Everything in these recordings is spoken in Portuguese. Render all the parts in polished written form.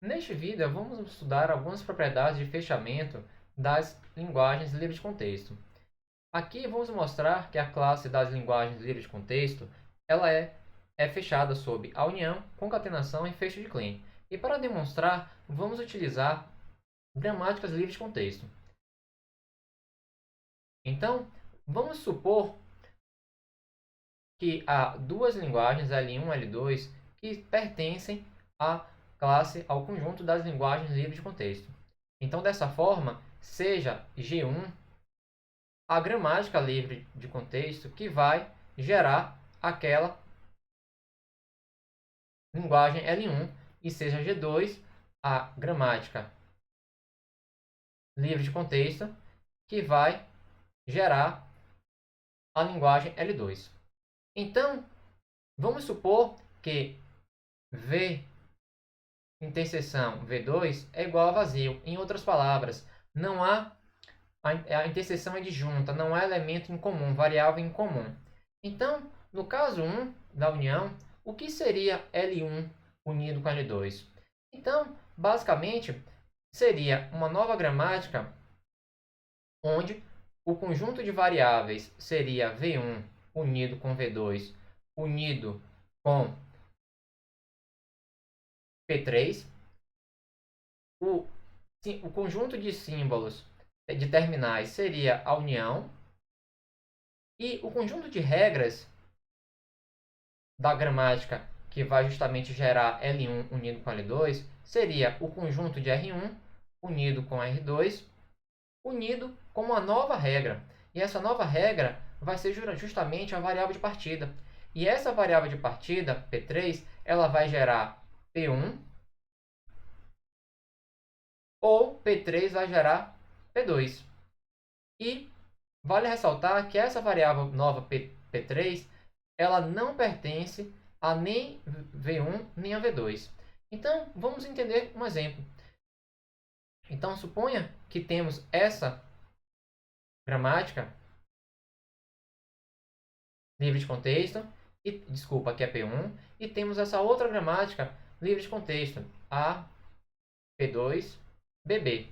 Neste vídeo, vamos estudar algumas propriedades de fechamento das linguagens livres de contexto. Aqui vamos mostrar que a classe das linguagens livres de contexto ela é fechada sob a união, concatenação e fecho de Klein. E para demonstrar, vamos utilizar gramáticas livres de contexto. Então, vamos supor que há duas linguagens, L1 e L2, que pertencem à classe, ao conjunto das linguagens livres de contexto. Então, dessa forma, seja G1 a gramática livre de contexto que vai gerar aquela linguagem L1 e seja G2 a gramática livre de contexto que vai gerar a linguagem L2. Então, vamos supor que V interseção V2 é igual a vazio. Em outras palavras, não há a interseção é disjunta, não há elemento em comum, variável em comum. Então, no caso 1 da união, o que seria L1 unido com L2? Então, basicamente, seria uma nova gramática onde o conjunto de variáveis seria V1 unido com V2 unido com P3. O conjunto de símbolos de terminais seria a união. E o conjunto de regras da gramática que vai justamente gerar L1 unido com L2 seria o conjunto de R1 unido com R2 unido com uma nova regra. E essa nova regra vai ser justamente a variável de partida. E essa variável de partida, P3, ela vai gerar P1 ou P3 vai gerar P2. E vale ressaltar que essa variável nova P3 ela não pertence a nem V1 nem a V2. Então, vamos entender um exemplo. Então, suponha que temos essa gramática livre de contexto, e desculpa, aqui é P1, e temos essa outra gramática livre de contexto, a P2, BB,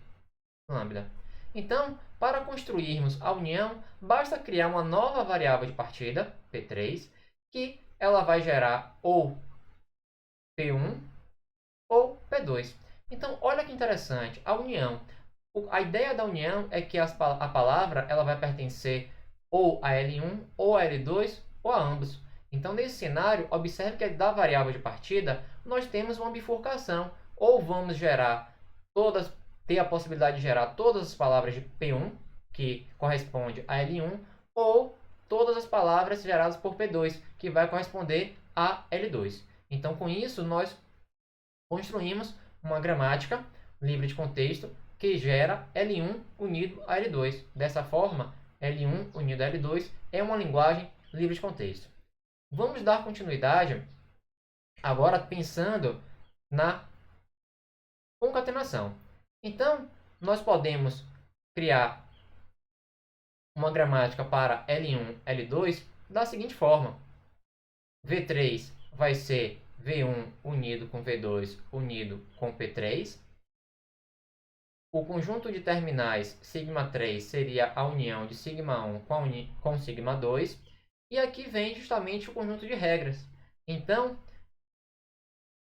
lambda. Então, para construirmos a união, basta criar uma nova variável de partida, P3, que ela vai gerar ou P1 ou P2. Então, olha que interessante, a união. A ideia da união é que a palavra ela vai pertencer ou a L1, ou a L2, ou a ambos. Então, nesse cenário, observe que da variável de partida, nós temos uma bifurcação. Ou vamos gerar ter a possibilidade de gerar todas as palavras de P1, que corresponde a L1, ou todas as palavras geradas por P2, que vai corresponder a L2. Então, com isso, nós construímos uma gramática livre de contexto que gera L1 unido a L2. Dessa forma, L1 unido a L2 é uma linguagem livre de contexto. Vamos dar continuidade agora pensando na concatenação. Então, nós podemos criar uma gramática para L1, L2 da seguinte forma. V3 vai ser V1 unido com V2 unido com P3. O conjunto de terminais σ3 seria a união de σ1 com σ2. E aqui vem justamente o conjunto de regras. Então,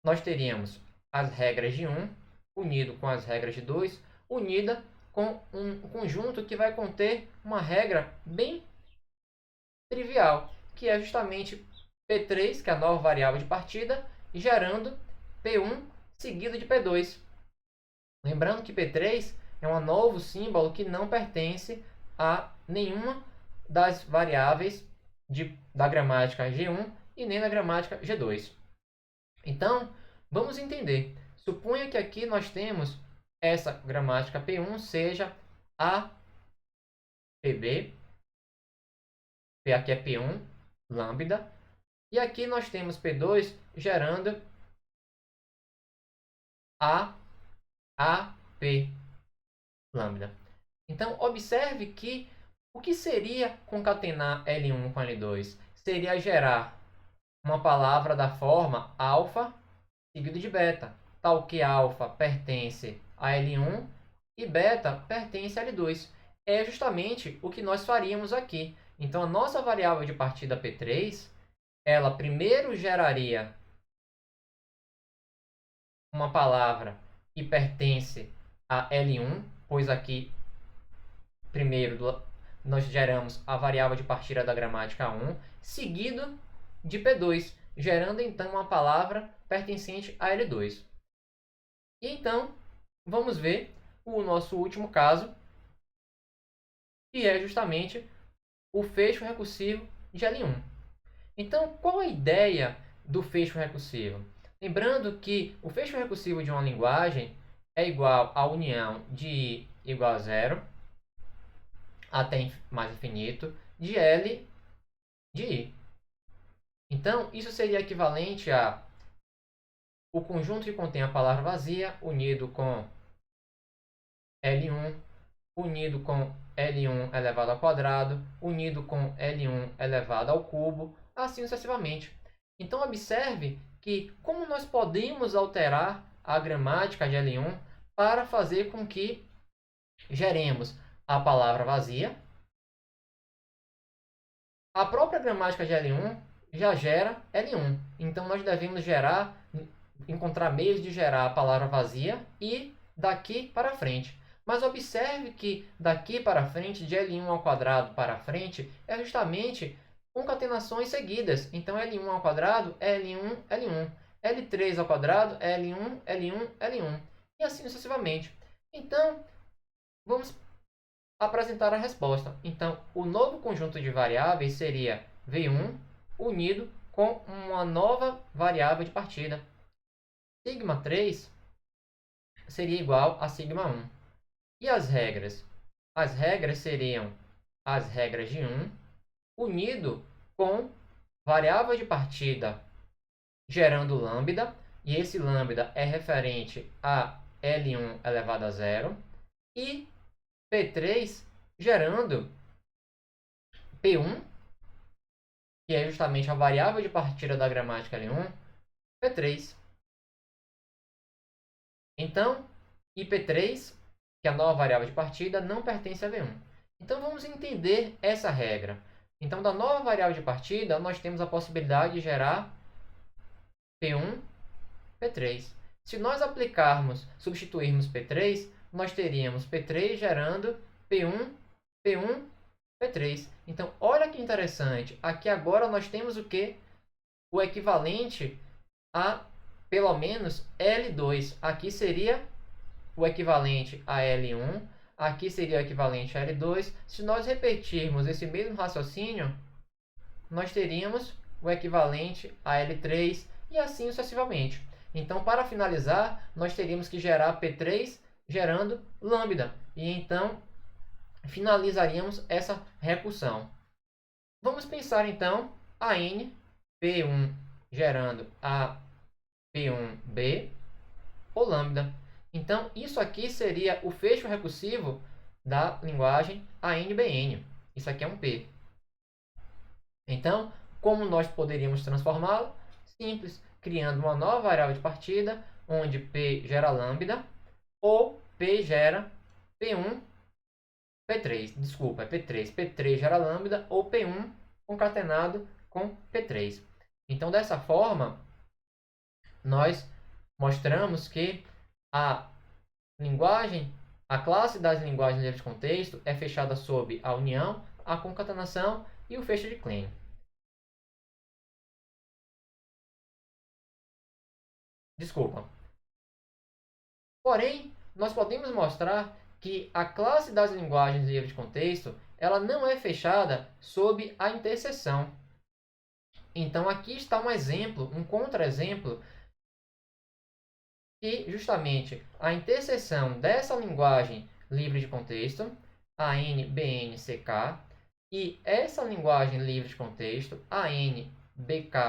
nós teríamos as regras de 1 unido com as regras de 2, unida com um conjunto que vai conter uma regra bem trivial, que é justamente P3, que é a nova variável de partida, gerando P1 seguido de P2. Lembrando que P3 é um novo símbolo que não pertence a nenhuma das variáveis da gramática G1 e nem da gramática G2. Então, vamos entender. Suponha que aqui nós temos essa gramática P1 seja a PB, aqui é P1, lambda, e aqui nós temos P2 gerando a AP, lambda. Então, observe que o que seria concatenar L1 com L2? Seria gerar uma palavra da forma alfa seguido de beta. tal que alfa pertence a L1 e beta pertence a L2. É justamente o que nós faríamos aqui. Então, a nossa variável de partida P3, ela primeiro geraria uma palavra que pertence a L1, pois aqui, primeiro, nós geramos a variável de partida da gramática 1, seguido de P2, gerando então uma palavra pertencente a L2. E então, vamos ver o nosso último caso, que é justamente o fecho recursivo de L1. Então, qual a ideia do fecho recursivo? Lembrando que o fecho recursivo de uma linguagem é igual à união de i igual a zero até mais infinito de L de i. Então, isso seria equivalente a o conjunto que contém a palavra vazia unido com L1, unido com L1 elevado ao quadrado, unido com L1 elevado ao cubo, assim sucessivamente. Então, observe que como nós podemos alterar a gramática de L1 para fazer com que geremos a palavra vazia. A própria gramática de L1 já gera L1. Então, nós devemos encontrar meios de gerar a palavra vazia e daqui para frente. Mas observe que daqui para frente, de L1 ao quadrado para frente, é justamente concatenações seguidas. Então, L1 ao quadrado é L1, L1. L3 ao quadrado é L1, L1, L1. E assim sucessivamente. Então, vamos apresentar a resposta. Então, o novo conjunto de variáveis seria V1 unido com uma nova variável de partida. Sigma 3 seria igual a sigma 1. E as regras? As regras seriam as regras de 1 unido com variável de partida gerando lambda, e esse lambda é referente a L1 elevado a zero, e P3 gerando P1, que é justamente a variável de partida da gramática L1, P3. Então, IP3, que é a nova variável de partida, não pertence a V1. Então, vamos entender essa regra. Então, da nova variável de partida, nós temos a possibilidade de gerar P1, P3. Se nós substituirmos P3, nós teríamos P3 gerando P1, P1, P3. Então, olha que interessante. Aqui agora nós temos o quê? O equivalente a pelo menos L2. Aqui seria o equivalente a L1. Aqui seria o equivalente a L2. Se nós repetirmos esse mesmo raciocínio, nós teríamos o equivalente a L3 e assim sucessivamente. Então, para finalizar, nós teríamos que gerar P3 gerando lambda. E então, finalizaríamos essa recursão. Vamos pensar então a N, P1 gerando a P1B ou lambda. Então, isso aqui seria o fecho recursivo da linguagem ANBN. Isso aqui é um P. Então, como nós poderíamos transformá-lo? Simples, criando uma nova variável de partida, onde P gera lambda, ou P gera P1, P3. Desculpa, é P3. P3 gera lambda, ou P1 concatenado com P3. Então, dessa forma, nós mostramos que a classe das linguagens livres de contexto é fechada sob a união, a concatenação e o fecho de Klein. Desculpa. Porém, nós podemos mostrar que a classe das linguagens livres de contexto ela não é fechada sob a interseção. Então, aqui está um exemplo, um contra-exemplo, que justamente a interseção dessa linguagem livre de contexto, ANBNCK, e essa linguagem livre de contexto, ANBKCK,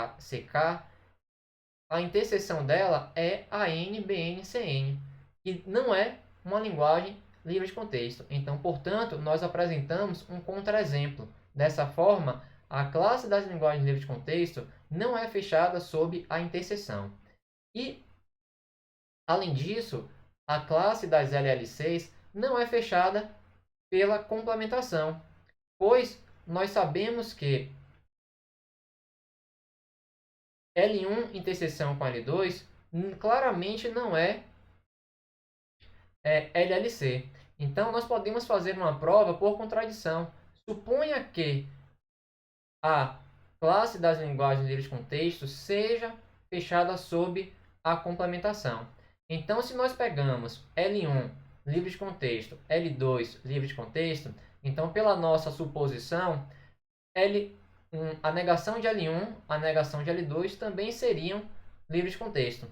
a interseção dela é ANBNCN, que não é uma linguagem livre de contexto. Então, portanto, nós apresentamos um contra-exemplo. Dessa forma, a classe das linguagens livres de contexto não é fechada sob a interseção. E Além disso, a classe das LL6 não é fechada pela complementação, pois nós sabemos que L1 interseção com L2 claramente não é LLC. Então, nós podemos fazer uma prova por contradição. Suponha que a classe das linguagens livres de contexto seja fechada sob a complementação. Então, se nós pegamos L1 livre de contexto, L2 livre de contexto, então, pela nossa suposição, L1, a negação de L1, a negação de L2 também seriam livres de contexto.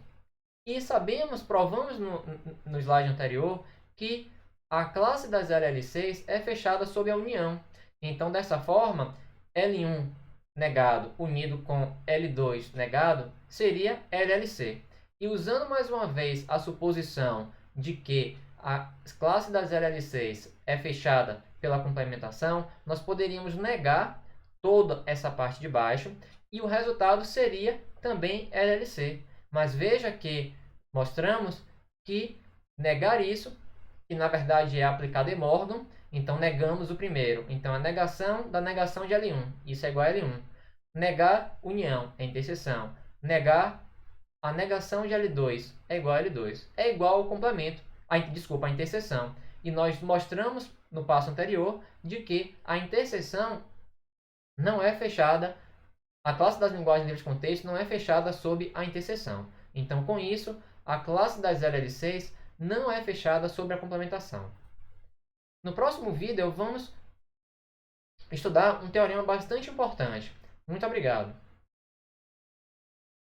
E sabemos, provamos no slide anterior, que a classe das LL6 é fechada sob a união. Então, dessa forma, L1 negado unido com L2 negado seria LLC. E usando mais uma vez a suposição de que a classe das LL6 é fechada pela complementação, nós poderíamos negar toda essa parte de baixo e o resultado seria também LLC. Mas veja que mostramos que negar isso, que na verdade é aplicado em Morgan, então negamos o primeiro. Então a negação da negação de L1, isso é igual a L1. Negar união é interseção. Negar a negação de L2 é igual a L2. É igual ao complemento, a interseção. E nós mostramos no passo anterior de que a interseção não é fechada, a classe das linguagens livres de contexto não é fechada sob a interseção. Então, com isso, a classe das LL6 não é fechada sob a complementação. No próximo vídeo, vamos estudar um teorema bastante importante. Muito obrigado.